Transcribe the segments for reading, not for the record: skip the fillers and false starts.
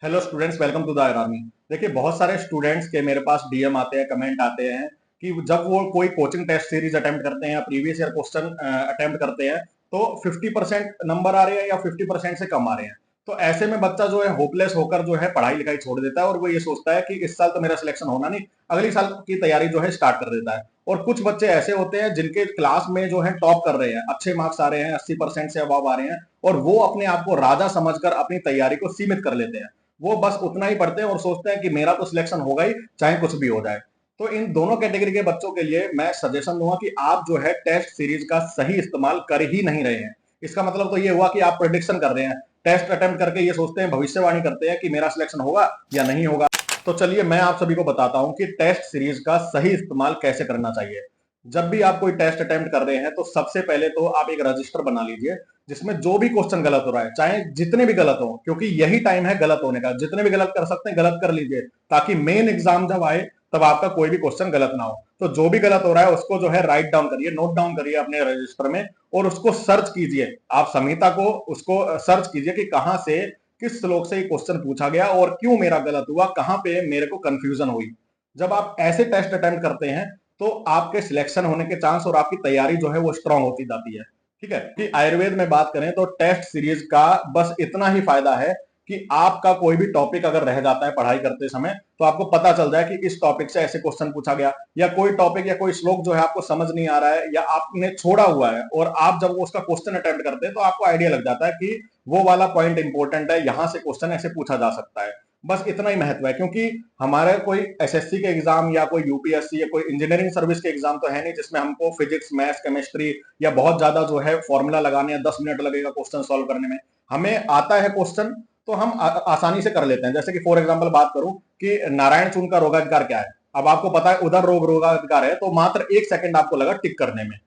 Hello students, welcome to the army. देखिए, बहुत सारे स्टूडेंट्स के मेरे पास डीएम आते हैं, कमेंट आते हैं कि जब वो कोई कोचिंग टेस्ट सीरीज अटेम्प्ट करते हैं या प्रीवियस ईयर क्वेश्चन अटेम्प्ट करते हैं तो 50% नंबर आ रहे हैं या 50% से कम आ रहे हैं। तो ऐसे में बच्चा जो है होपलेस होकर जो है पढ़ाई लिखाई छोड़ देता है और वो ये सोचता है कि इस साल तो मेरा सिलेक्शन होना नहीं, अगली साल की तैयारी जो है स्टार्ट कर देता है। और कुछ बच्चे ऐसे होते हैं जिनके क्लास में जो है टॉप कर रहे हैं, अच्छे मार्क्स आ रहे हैं, 80% से अबव आ रहे हैं, और वो अपने आप को राजा समझकर अपनी तैयारी को सीमित कर लेते हैं। वो बस उतना ही पढ़ते हैं और सोचते हैं कि मेरा तो सिलेक्शन होगा ही, चाहे कुछ भी हो जाए। तो इन दोनों कैटेगरी के बच्चों के लिए मैं सजेशन दूंगा कि आप जो है टेस्ट सीरीज का सही इस्तेमाल कर ही नहीं रहे हैं। इसका मतलब तो ये हुआ कि आप प्रेडिक्शन कर रहे हैं, टेस्ट अटेम्प्ट करके ये सोचते हैं, भविष्यवाणी करते हैं कि मेरा सिलेक्शन होगा या नहीं होगा। तो चलिए मैं आप सभी को बताता हूं कि टेस्ट सीरीज का सही इस्तेमाल कैसे करना चाहिए। जब भी आप कोई टेस्ट अटेम्प्ट कर रहे हैं तो सबसे पहले तो आप एक रजिस्टर बना लीजिए जिसमें जो भी क्वेश्चन गलत हो रहा है, चाहे जितने भी गलत हो, क्योंकि यही टाइम है गलत होने का। जितने भी गलत कर सकते हैं गलत कर लीजिए, ताकि मेन एग्जाम जब आए तब आपका कोई भी क्वेश्चन गलत ना हो। तो जो भी गलत हो रहा है उसको जो है राइट डाउन करिए, नोट डाउन करिए अपने रजिस्टर में, और उसको सर्च कीजिए। आप संहिता को उसको सर्च कीजिए कि कहां से, किस श्लोक से ये क्वेश्चन पूछा गया और क्यों मेरा गलत हुआ, कहां पे मेरे को कंफ्यूजन हुई। जब आप ऐसे टेस्ट अटेम्प्ट करते हैं तो आपके सिलेक्शन होने के चांस और आपकी तैयारी जो है वो स्ट्रांग होती जाती है। ठीक है कि आयुर्वेद में बात करें तो टेस्ट सीरीज का बस इतना ही फायदा है कि आपका कोई भी टॉपिक अगर रह जाता है पढ़ाई करते समय तो आपको पता चल जाए कि इस टॉपिक से ऐसे क्वेश्चन पूछा गया, या कोई टॉपिक या कोई श्लोक जो है आपको समझ नहीं आ रहा है या आपने छोड़ा हुआ है, और आप जब उसका क्वेश्चन अटेम्प्ट करते हैं तो आपको आइडिया लग जाता है कि वो वाला पॉइंट इंपॉर्टेंट है, यहां से क्वेश्चन ऐसे पूछा जा सकता है। बस इतना ही महत्व है, क्योंकि हमारे कोई एसएससी के एग्जाम या कोई यूपीएससी या कोई इंजीनियरिंग सर्विस के एग्जाम तो है नहीं जिसमें हमको फिजिक्स, मैथ्स, केमिस्ट्री या बहुत ज्यादा जो है फॉर्मूला लगाने या 10 मिनट लगेगा क्वेश्चन सॉल्व करने में। हमें आता है क्वेश्चन तो हम आसानी से कर लेते हैं। जैसे कि फॉर एग्जाम्पल बात करूं कि नारायण चून का रोगाधिकार क्या है, अब आपको पता है उधर रोगाधिकार है, तो मात्र 1 सेकंड आपको लगा टिक करने में।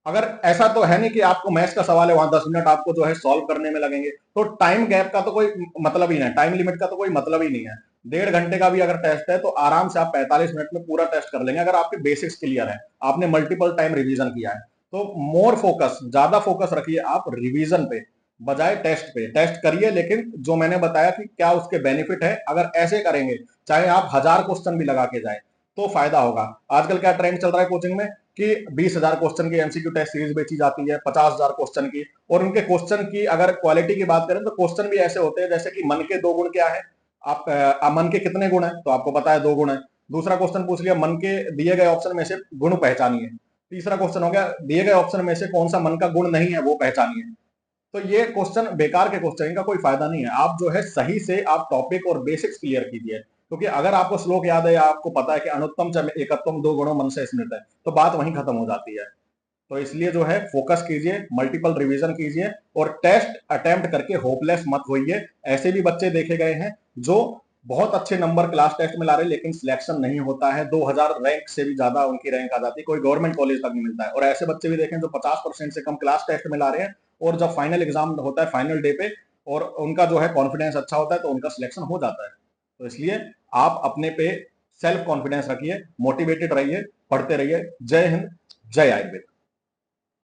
अगर ऐसा तो है नहीं कि आपको मैथ्स का सवाल है, वहां 10 मिनट आपको जो है सॉल्व करने में लगेंगे, तो टाइम गैप का तो कोई मतलब ही नहीं, टाइम लिमिट का तो कोई मतलब ही नहीं है। 1.5 घंटे का भी अगर टेस्ट है तो आराम से आप 45 मिनट में पूरा टेस्ट कर लेंगे, अगर आपके बेसिक्स क्लियर है, आपने मल्टीपल टाइम रिवीजन किया है। तो मोर फोकस, ज्यादा फोकस रखिए आप रिवीजन पे बजाय टेस्ट पे। टेस्ट करिए, लेकिन जो मैंने बताया कि क्या उसके बेनिफिट है, अगर ऐसे करेंगे चाहे आप 1000 क्वेश्चन भी लगा के जाए तो फायदा होगा। आजकल क्या ट्रेंड चल रहा है कोचिंग में कि 20,000 क्वेश्चन की एमसीक्यू टेस्ट सीरीज बेची जाती है, 50,000 क्वेश्चन की। और उनके क्वेश्चन की अगर क्वालिटी की बात करें तो क्वेश्चन भी ऐसे होते हैं जैसे कि मन के 2 गुण क्या है, आप मन के कितने गुण है तो आपको पता है 2 गुण है। दूसरा क्वेश्चन पूछ लिया, मन के दिए गए ऑप्शन में से गुण पहचानिए। तीसरा क्वेश्चन हो गया, दिए गए ऑप्शन में से कौन सा मन का गुण नहीं है वो पहचानिए। तो ये क्वेश्चन बेकार के क्वेश्चन, इनका कोई फायदा नहीं है। आप जो है सही से आप टॉपिक और बेसिक्स क्लियर कीजिए, क्योंकि अगर आपको श्लोक याद है या आपको पता है कि अनुत्तम च एकत्वम दो गुणों मन से स्मृत है, तो बात वहीं खत्म हो जाती है। तो इसलिए जो है फोकस कीजिए, मल्टीपल रिवीजन कीजिए, और टेस्ट अटेम्प्ट करके होपलेस मत होइए। ऐसे भी बच्चे देखे गए हैं जो बहुत अच्छे नंबर क्लास टेस्ट में ला रहे हैं लेकिन सिलेक्शन नहीं होता है, 2000 रैंक से भी ज्यादा उनकी रैंक आ जाती है, कोई गवर्नमेंट कॉलेज तक नहीं मिलता है। और ऐसे बच्चे भी देखें जो 50% से कम क्लास टेस्ट में ला रहे हैं, और जब फाइनल एग्जाम होता है फाइनल डे पे और उनका जो है कॉन्फिडेंस अच्छा होता है तो उनका सिलेक्शन हो जाता है। तो इसलिए आप अपने पे सेल्फ कॉन्फिडेंस रखिए, मोटिवेटेड रहिए, पढ़ते रहिए। जय हिंद, जय आयुर्वेद।